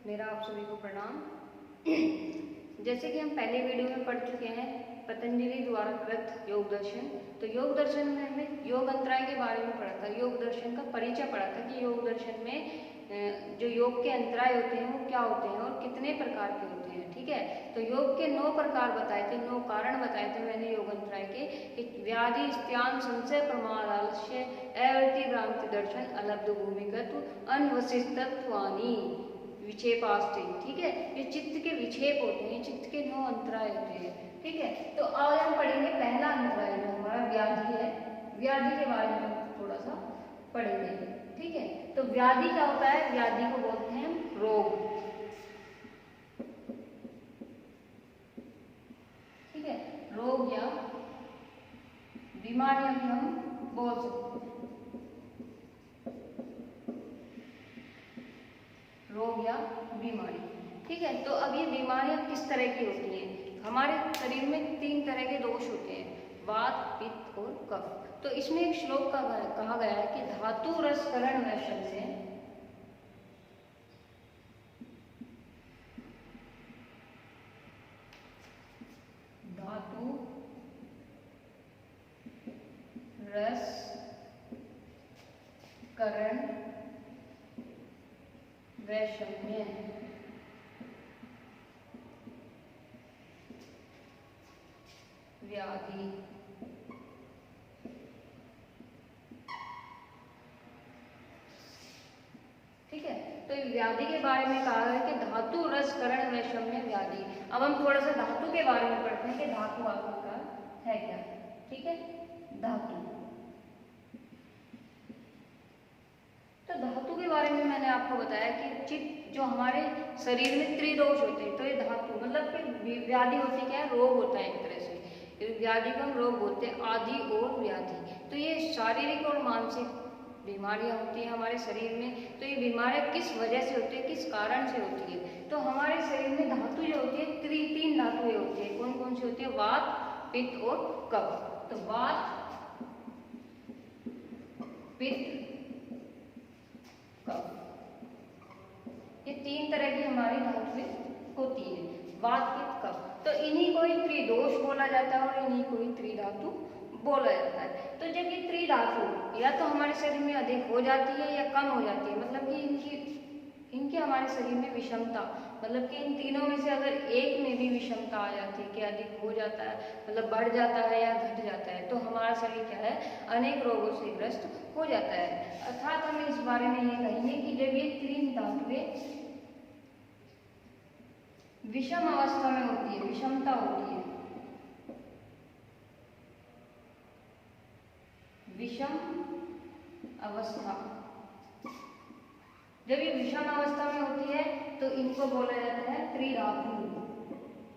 मेरा आप सभी को प्रणाम। जैसे कि हम पहले वीडियो में पढ़ चुके हैं पतंजलि द्वारा कृत योग दर्शन। तो योग दर्शन में हमें योग अंतराय के बारे में पढ़ा था, योग दर्शन का परिचय पढ़ा था कि योग दर्शन में जो योग के अंतराय होते हैं वो क्या होते हैं और कितने प्रकार के होते हैं। ठीक है, तो योग के 9 प्रकार बताए थे, 9 कारण बताए थे मैंने योग अंतराय के। व्याधि, स्त्यान, संशय, प्रमाद, आलस्य, अवृत्ति, भ्रांति, दर्शन, अलब्ध भूमिगत, अनवशिष्टत्वानि, विक्षेपास्ते। ठीक है, ये चित्त के विक्षेप होते हैं, चित्त के 9 अंतराय होते हैं। ठीक है, तो आज हम पढ़ेंगे पहला अंतराय जो हमारा व्याधि है, व्याधि के बारे में थोड़ा सा पढ़ेंगे। ठीक है, तो व्याधि क्या होता है? व्याधि को बोलते हैं रोग। ठीक है, रोग या बीमारियां भी हम बोल सकते हैं, रोग या बीमारी। ठीक है, तो अब ये बीमारियां किस तरह की होती हैं? हमारे शरीर में 3 तरह के दोष होते हैं, वात, पित्त और कफ। तो इसमें एक श्लोक का कहा गया है कि धातु रस करण वैषम से धातु रस करण वैषम्य व्याधि। ठीक है, तो व्याधि के बारे में कहा है कि धातु रस करण वैषम्य व्याधि। अब हम थोड़ा सा धातु के बारे में पढ़ते हैं कि धातु आखिरकार है क्या। ठीक है, धातु, तो धातु के बारे में मैंने आपको बताया कि चित्त जो हमारे शरीर में त्रिदोष होते हैं, तो ये धातु मतलब कि व्याधि होती क्या है? रोग होता है एक तरह से। व्याधि को हम रोग बोलते हैं, आदि और व्याधि। तो ये शारीरिक और मानसिक बीमारियां होती हैं हमारे शरीर में। तो ये बीमारियां किस वजह से होती है, किस कारण से होती है? तो हमारे शरीर में धातु जो होती है 3 धातुएं होती है। कौन कौन सी होती है? वात, पित्त और कफ। तो वात, पित्त, कफ, ये 3 तरह की हमारी धातुएं होती है, वात, पित्त, कफ। तो इन्हीं को ही त्रिदोष बोला जाता है और इन्हीं को ही त्रिधातु बोला जाता है। तो जब ये त्रिधातु या तो हमारे शरीर में अधिक हो जाती है या कम हो जाती है, मतलब कि इनकी हमारे शरीर में विषमता, मतलब कि इन तीनों में से अगर एक में भी विषमता आ जाती है कि अधिक हो जाता है, मतलब बढ़ जाता है या घट जाता है, तो हमारा शरीर क्या है? अनेक रोगों से ग्रस्त हो जाता है। अर्थात हम इस बारे में ये कहेंगे कि जब ये 3 धातुएं विषम अवस्था में होती है, विषमता होती है, विषम अवस्था, जब ये विषम अवस्था में होती है तो इनको बोला जाता है त्रिधातु,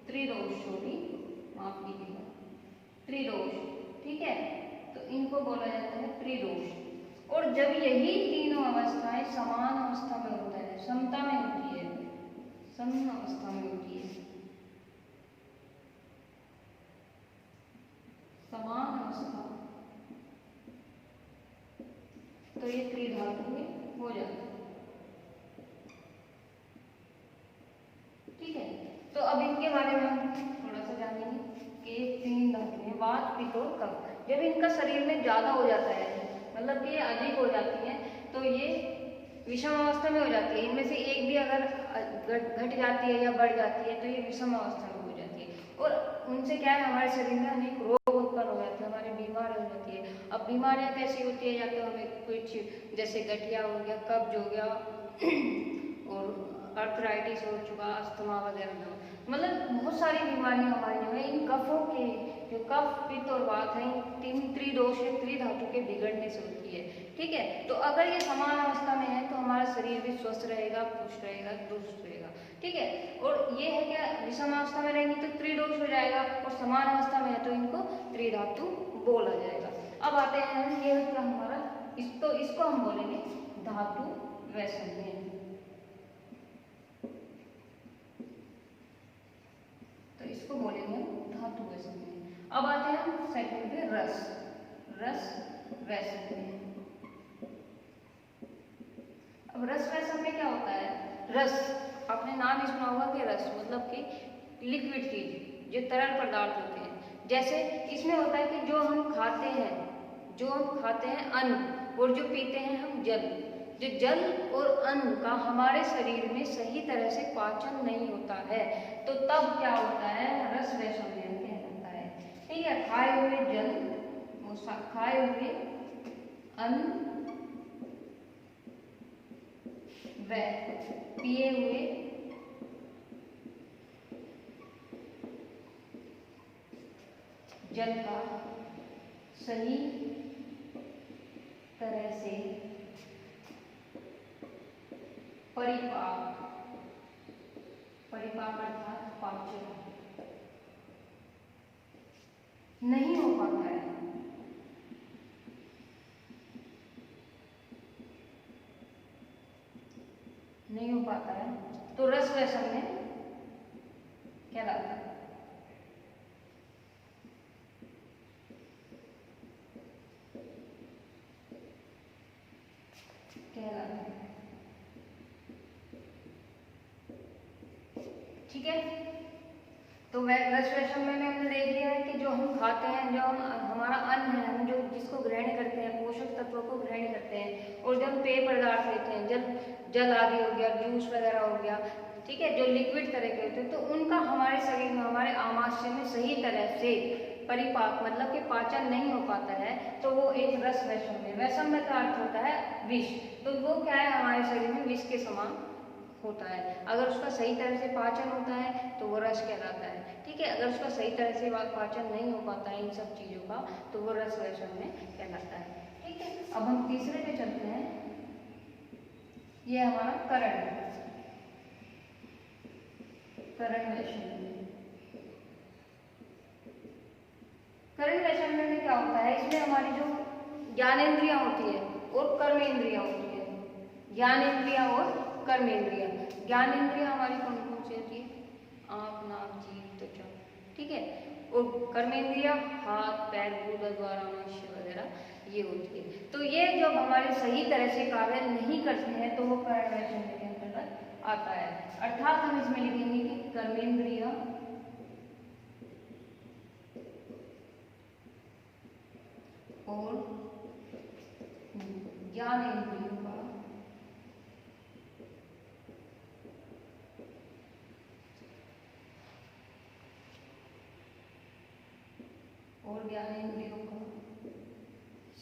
त्रिदोष, सॉरी माफ कीजिएगा, त्रिदोष। ठीक है, तो इनको बोला जाता है त्रिदोष। और जब यही तीनों अवस्थाएं समान अवस्था में होता है, समता में होती है, सम अवस्था में होती है, समान अवस्था, तो ये त्रिधातु हो जाता है। ठीक है, तो अब इनके बारे में हम थोड़ा सा जानेंगे कि 3 धातुएं वात, पित्त और कफ, जब इनका शरीर में ज्यादा हो जाता है, मतलब कि ये अधिक हो जाती है, तो ये विषम अवस्था में हो जाती है। इनमें से एक भी अगर घट जाती है या बढ़ जाती है तो ये विषम अवस्था में हो जाती है। और उनसे क्या है? हमारे शरीर में अनेक रोग उत्पन्न हो जाते हैं, हमारी बीमार हो जाती है। अब बीमारियां कैसी होती है? या तो हमें कुछ जैसे गठिया हो गया, कब्ज हो गया और आर्थराइटिस हो चुका, अस्थमा वगैरह, मतलब बहुत सारी बीमारियां हमारी जो है इन कफों के, जो कफ, पित्त और वात है, इन त्रिदोष त्रिधातु के बिगड़ने से होती है। ठीक है, तो अगर ये समान अवस्था में है तो हमारा शरीर भी स्वस्थ रहेगा, पुष्ट रहेगा, दुरुस्त रहेगा। ठीक है, और ये है क्या? विषम अवस्था में रहेंगी तो त्रिदोष हो जाएगा, और समान अवस्था में है तो इनको त्रिधातु बोला जाएगा। अब आते हैं हम, ये क्या हमारा, इसको हम बोलेंगे धातु वैषम्य। तो इसको बोलेंगे धातु वैषम्य। अब आते हैं हम सेकंड पे, रस, रस वैषम्य। अब रस वैषम्य क्या होता है? रस आपने नाम ही सुना होगा कि रस मतलब कि लिक्विड चीज, जो तरल पदार्थ होते हैं। जैसे इसमें होता है कि जो हम खाते हैं अन्न, और जो पीते हैं हम जल। जो जल और अन्न का हमारे शरीर में सही तरह से पाचन नहीं होता है, तो तब क्या होता है, रस व संयम कहलाता है। ठीक है, खाए हुए जल, खाए हुए अन्न व पिए हुए जल का सही तरह से परिपाक अर्थात पाचन नहीं हो पाता है। नहीं हो पाता है तो रस व संयम कहलाता है। ठीक है, तो रस व संयम में हमने देख लिया है कि जो हम खाते हैं, जो हमारा अन्न है, हम जो जिसको ग्रहण करते हैं, पोषक तत्वों को ग्रहण करते हैं, और जब पेय पदार्थ लेते हैं, जल आदि हो गया, जूस वगैरह हो गया, ठीक है, जो लिक्विड तरह के होते हैं, तो उनका हमारे शरीर में, हमारे आमाशय में सही तरह से परिपाक मतलब कि पाचन नहीं हो पाता है, तो वो एक रस व संयम। व संयम का अर्थ होता है विष, तो वो क्या है, हमारे शरीर में विष के समान होता है। अगर उसका सही तरह से पाचन होता है तो वो रस कहलाता है। ठीक है, अगर उसका सही तरह से पाचन नहीं हो पाता है इन सब चीजों का, तो वो रस व संयम कहलाता है। ठीक है, अब हम तीसरे पे चलते हैं। ये हमारा करण व संयम। करण व संयम में क्या होता है, इसमें हमारी जो ज्ञानेंद्रियां होती है और कर्मेंद्रियां होती है। ज्ञानेंद्रियां और कर्मेंद्रियां। ज्ञानेंद्रियां हमारी कौन कौन सी होती है, आंख, नाक, जीभ, त्वचा। ठीक है, और कर्मेंद्रियां हाथ, पैर, गुदा, द्वार, आमाशय वगैरह ये होती है। तो ये जब हमारे सही तरह से कार्य नहीं करते हैं तो वो करण व संयम के अंतर्गत आता है। अर्थात हम इसमें लिखेंगे कि कर्मेंद्रियां और ज्ञानेंद्रियों का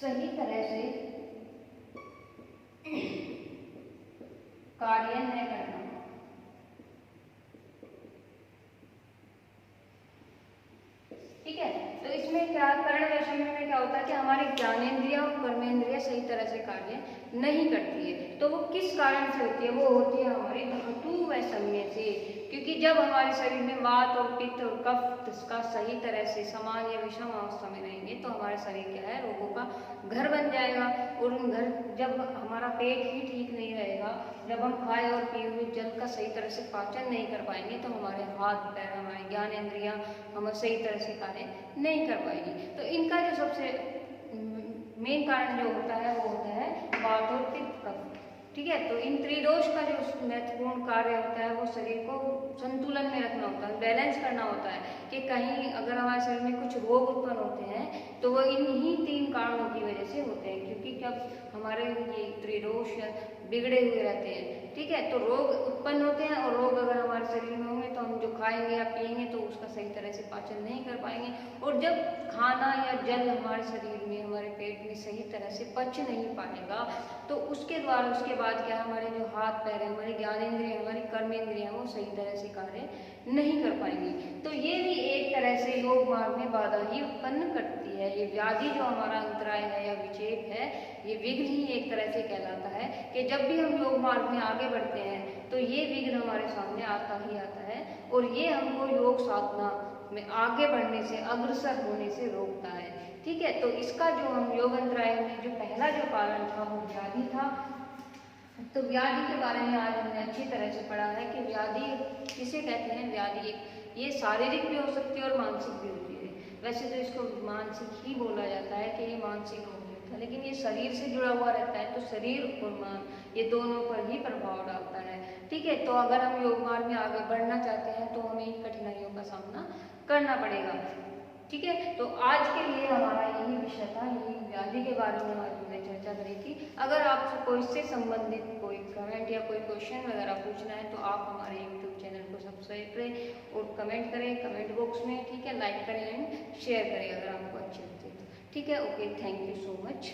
सही तरह से कार्य न करना। ठीक है, तो इसमें क्या करण व संयम में क्या होता है कि हमारे ज्ञानेंद्रिया और कर्मेंद्रिया सही तरह से कार्य नहीं करती है। तो वो किस कारण से होती है, वो होती है हमारी धातु व समय से। क्योंकि जब हमारे शरीर में वात और पित्त और कफ इसका सही तरह से समान या विषम अवस्था में रहेंगे तो हमारा शरीर क्या है, रोगों का घर बन जाएगा। और उन घर, जब हमारा पेट ही ठीक नहीं रहेगा, जब हम खाए और पिए हुए जल का सही तरह से पाचन नहीं कर पाएंगे तो हमारे हाथ पैर, हमारे ज्ञानेंद्रियां हम सही तरह से कार्य नहीं कर पाएंगे। तो इनका जो सबसे मेन कारण जो होता है वो होता है वात और पित्त कफ। ठीक है, तो इन त्रिदोष का जो महत्वपूर्ण कार्य होता है वो शरीर को संतुलन में रखना होता है, बैलेंस करना होता है कि कहीं अगर हमारे शरीर में कुछ रोग उत्पन्न होते हैं तो वो इन्हीं तीन कारणों की वजह से होते हैं। क्योंकि जब हमारे ये त्रिदोष बिगड़े हुए रहते हैं, ठीक है, तो रोग उत्पन्न होते हैं। और रोग अगर हमारे शरीर में होंगे तो हम जो खाएंगे या पिएंगे तो उसका सही तरह से पाचन नहीं कर पाएंगे। और जब खाना या जल हमारे शरीर में, हमारे पेट में सही तरह से पच नहीं पाएगा तो उसके द्वारा उसके बाद क्या, हमारे जो हाथ पैर है, हमारी ज्ञानेंद्रिय, हमारी कर्मेंद्रिय वो सही तरह से कार्य नहीं कर पाएंगी। तो ये भी एक तरह से योग मार्ग में बाधा ही उत्पन्न करती है। ये व्याधि जो हमारा अंतराय है या विक्षेप है, ये विघ्न ही एक तरह से कहलाता है कि जब भी हम योग मार्ग में आगे बढ़ते हैं तो ये विघ्न हमारे सामने आता ही आता है और ये हमको योग साधना में आगे बढ़ने से, अग्रसर होने से रोकता है। ठीक है, तो इसका जो हम योग अंतराय में जो पहला जो कारण था वो व्याधि था। तो व्याधि के बारे में आज हमने अच्छी तरह से पढ़ा है कि व्याधि किसे कहते हैं। व्याधि ये शारीरिक भी हो सकती है और मानसिक भी होती है। वैसे तो इसको मानसिक ही बोला जाता है कि ये मानसिक रोग होता, लेकिन ये शरीर से जुड़ा हुआ रहता है, तो शरीर और मन ये दोनों पर ही प्रभाव डालता है। ठीक है, तो अगर हम योग मार्ग में आगे बढ़ना चाहते हैं तो हमें इन कठिनाइयों का सामना करना पड़ेगा। ठीक है, तो आज के लिए हमारा यही विषय था, यही व्याधि के बारे में आज हमने चर्चा करी थी। अगर आपसे कोई इससे संबंधित कोई कमेंट या कोई क्वेश्चन वगैरह पूछना है तो आप हमारे यूट्यूब चैनल को सब्सक्राइब करें और कमेंट करें कमेंट बॉक्स में। ठीक है, लाइक करें एंड शेयर करें अगर आपको अच्छी लगती है। ठीक है, okay, thank you so much.